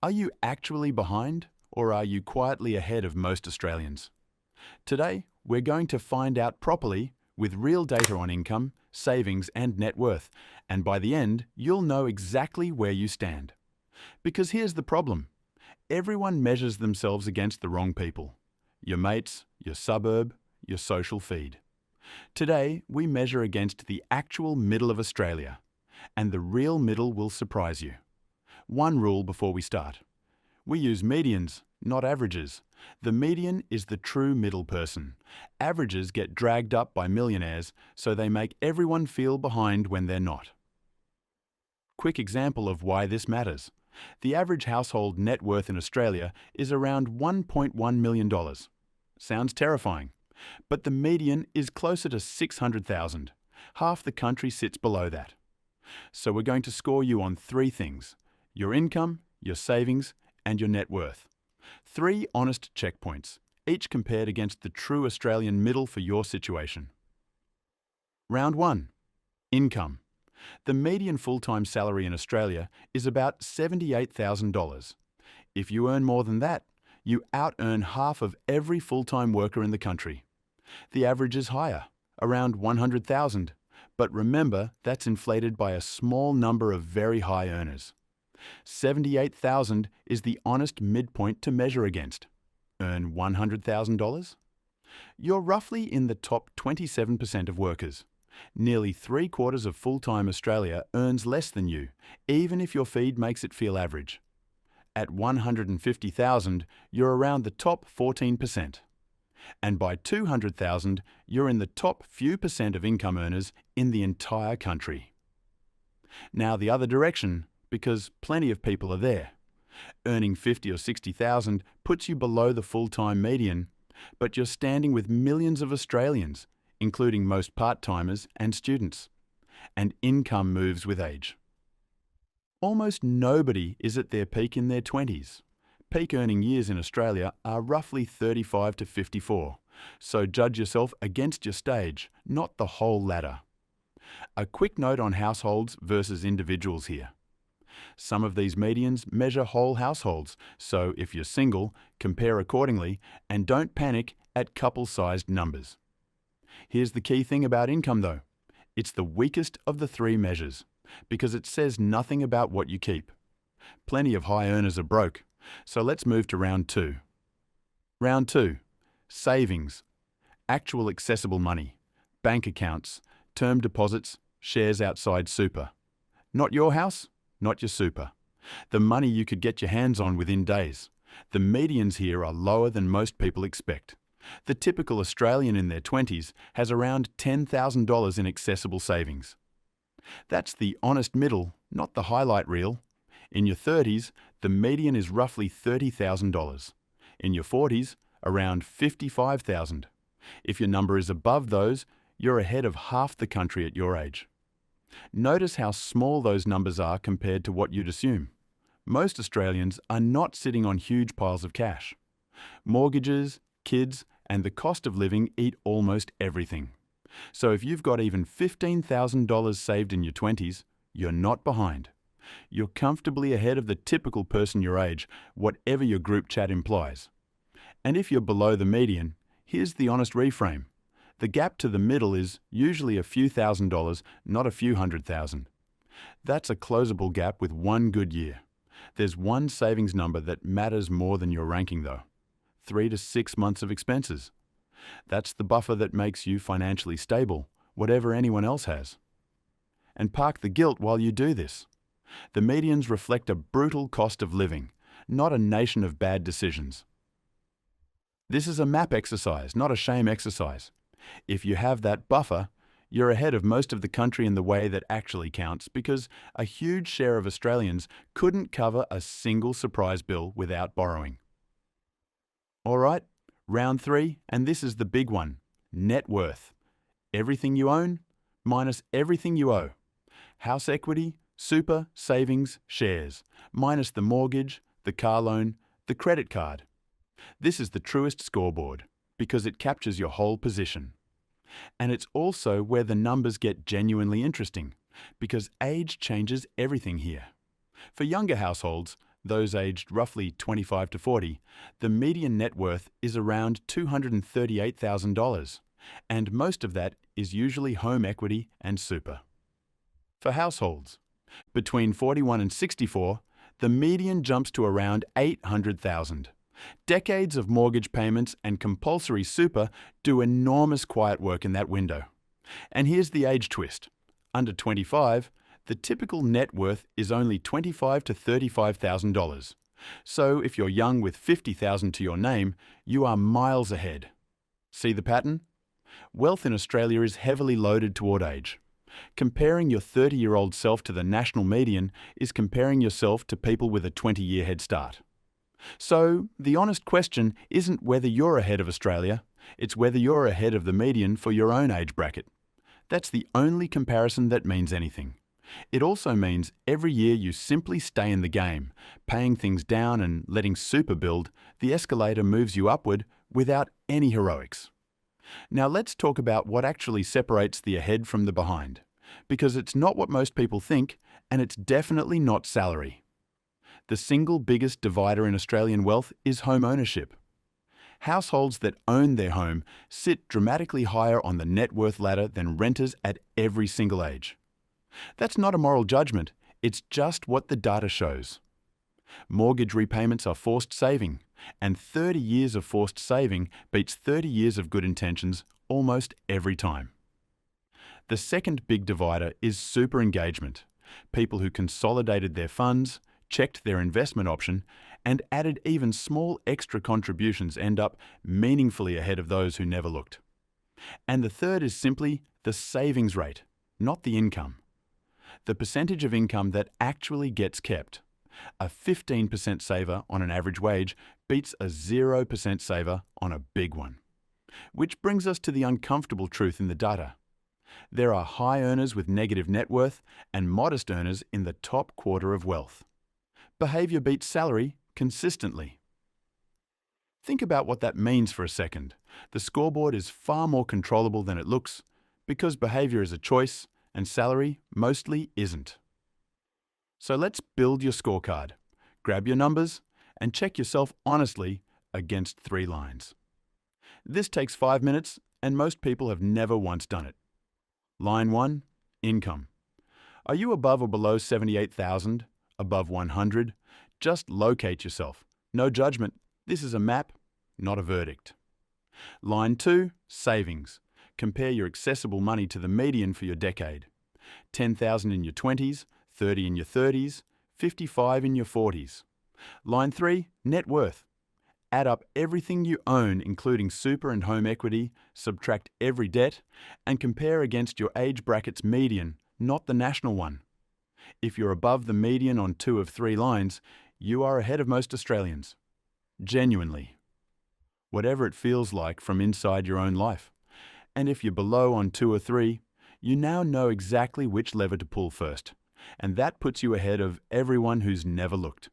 Are you actually behind, or are you quietly ahead of most Australians? Today, we're going to find out properly with real data on income, savings and net worth, and by the end, you'll know exactly where you stand. Because here's the problem. Everyone measures themselves against the wrong people. Your mates, your suburb, your social feed. Today, we measure against the actual middle of Australia, and the real middle will surprise you. One rule before we start. We use medians, not averages. The median is the true middle person. Averages get dragged up by millionaires, so they make everyone feel behind when they're not. Quick example of why this matters. The average household net worth in Australia is around $1.1 million. Sounds terrifying. But the median is closer to 600,000. Half the country sits below that. So we're going to score you on three things: your income, your savings, and your net worth. Three honest checkpoints, each compared against the true Australian middle for your situation. Round 1. Income. The median full-time salary in Australia is about $78,000. If you earn more than that, you out-earn half of every full-time worker in the country. The average is higher, around $100,000, but remember that's inflated by a small number of very high earners. $78,000 is the honest midpoint to measure against. Earn $100,000? You're roughly in the top 27% of workers. Nearly 3/4 of full-time Australia earns less than you, even if your feed makes it feel average. At $150,000, you're around the top 14%. And by $200,000, you're in the top few percent of income earners in the entire country. Now the other direction, because plenty of people are there. Earning $50,000 or $60,000 puts you below the full-time median, but you're standing with millions of Australians, including most part-timers and students. And income moves with age. Almost nobody is at their peak in their 20s. Peak earning years in Australia are roughly 35 to 54, so judge yourself against your stage, not the whole ladder. A quick note on households versus individuals here. Some of these medians measure whole households, so if you're single, compare accordingly and don't panic at couple-sized numbers. Here's the key thing about income though. It's the weakest of the three measures, because it says nothing about what you keep. Plenty of high earners are broke, so let's move to round 2. Round 2. Savings. Actual accessible money. Bank accounts, term deposits, shares outside super. Not your house, not your super. The money you could get your hands on within days. The medians here are lower than most people expect. The typical Australian in their 20s has around $10,000 in accessible savings. That's the honest middle, not the highlight reel. In your 30s, the median is roughly $30,000. In your 40s, around $55,000. If your number is above those, you're ahead of half the country at your age. Notice how small those numbers are compared to what you'd assume. Most Australians are not sitting on huge piles of cash. Mortgages, kids, and the cost of living eat almost everything. So if you've got even $15,000 saved in your 20s, you're not behind. You're comfortably ahead of the typical person your age, whatever your group chat implies. And if you're below the median, here's the honest reframe. The gap to the middle is usually a few $1,000s, not a few $100,000. That's a closable gap with one good year. There's one savings number that matters more than your ranking though. 3 to 6 months of expenses. That's the buffer that makes you financially stable, whatever anyone else has. And park the guilt while you do this. The medians reflect a brutal cost of living, not a nation of bad decisions. This is a map exercise, not a shame exercise. If you have that buffer, you're ahead of most of the country in the way that actually counts, because a huge share of Australians couldn't cover a single surprise bill without borrowing. All right, round 3, and this is the big one. Net worth. Everything you own minus everything you owe. House equity, super, savings, shares, minus the mortgage, the car loan, the credit card. This is the truest scoreboard, because it captures your whole position. And it's also where the numbers get genuinely interesting, because age changes everything here. For younger households, those aged roughly 25 to 40, the median net worth is around $238,000, and most of that is usually home equity and super. For households, between 41 and 64, the median jumps to around $800,000. Decades of mortgage payments and compulsory super do enormous quiet work in that window. And here's the age twist. Under 25, the typical net worth is only $25,000 to $35,000. So if you're young with $50,000 to your name, you are miles ahead. See the pattern? Wealth in Australia is heavily loaded toward age. Comparing your 30-year-old self to the national median is comparing yourself to people with a 20-year head start. So, the honest question isn't whether you're ahead of Australia, it's whether you're ahead of the median for your own age bracket. That's the only comparison that means anything. It also means every year you simply stay in the game, paying things down and letting super build, the escalator moves you upward without any heroics. Now let's talk about what actually separates the ahead from the behind, because it's not what most people think, and it's definitely not salary. The single biggest divider in Australian wealth is home ownership. Households that own their home sit dramatically higher on the net worth ladder than renters at every single age. That's not a moral judgment, it's just what the data shows. Mortgage repayments are forced saving, and 30 years of forced saving beats 30 years of good intentions almost every time. The second big divider is super engagement. People who consolidated their funds, checked their investment option, and added even small extra contributions end up meaningfully ahead of those who never looked. And the third is simply the savings rate, not the income. The percentage of income that actually gets kept. A 15% saver on an average wage beats a 0% saver on a big one. Which brings us to the uncomfortable truth in the data. There are high earners with negative net worth and modest earners in the top quarter of wealth. Behaviour beats salary consistently. Think about what that means for a second. The scoreboard is far more controllable than it looks because behaviour is a choice and salary mostly isn't. So let's build your scorecard. Grab your numbers and check yourself honestly against 3 lines. This takes 5 minutes and most people have never once done it. Line 1, income. Are you above or below 78,000? Above 100? Just locate yourself. No judgment. This is a map, not a verdict. Line 2, savings. Compare your accessible money to the median for your decade. 10,000 in your 20s, 30 in your 30s, 55 in your 40s. Line 3, net worth. Add up everything you own, including super and home equity, subtract every debt, and compare against your age bracket's median, not the national one. If you're above the median on 2 of 3 lines, you are ahead of most Australians. Genuinely. Whatever it feels like from inside your own life. And if you're below on 2 or 3, you now know exactly which lever to pull first. And that puts you ahead of everyone who's never looked.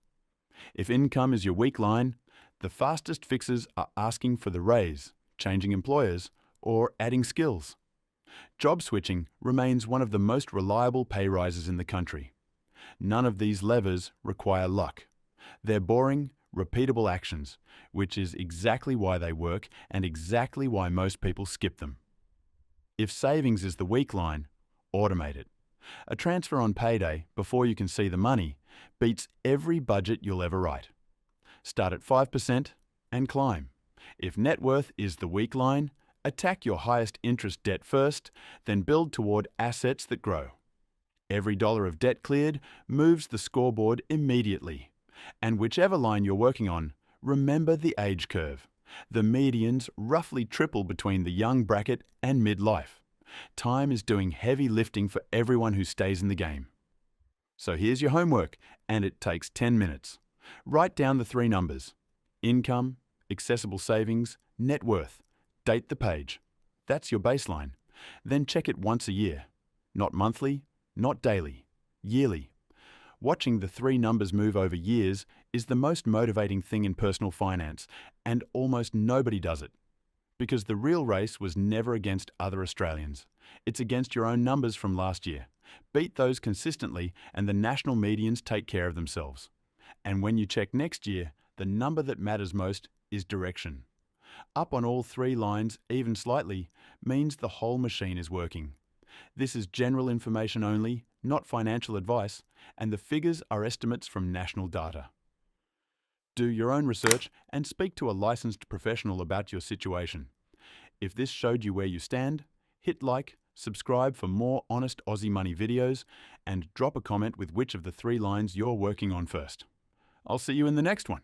If income is your weak line, the fastest fixes are asking for the raise, changing employers, or adding skills. Job switching remains one of the most reliable pay rises in the country. None of these levers require luck. They're boring, repeatable actions, which is exactly why they work and exactly why most people skip them. If savings is the weak line, automate it. A transfer on payday before you can see the money beats every budget you'll ever write. Start at 5% and climb. If net worth is the weak line, attack your highest interest debt first, then build toward assets that grow. Every dollar of debt cleared moves the scoreboard immediately. And whichever line you're working on, remember the age curve. The medians roughly triple between the young bracket and midlife. Time is doing heavy lifting for everyone who stays in the game. So here's your homework, and it takes 10 minutes. Write down the 3 numbers: income, accessible savings, net worth. Date the page. That's your baseline. Then check it once a year. Not monthly, not daily, yearly. Watching the 3 numbers move over years is the most motivating thing in personal finance, and almost nobody does it. Because the real race was never against other Australians. It's against your own numbers from last year. Beat those consistently and the national medians take care of themselves. And when you check next year, the number that matters most is direction. Up on all 3 lines, even slightly, means the whole machine is working. This is general information only, not financial advice, and the figures are estimates from national data. Do your own research and speak to a licensed professional about your situation. If this showed you where you stand, hit like, subscribe for more honest Aussie money videos, and drop a comment with which of the 3 lines you're working on first. I'll see you in the next one.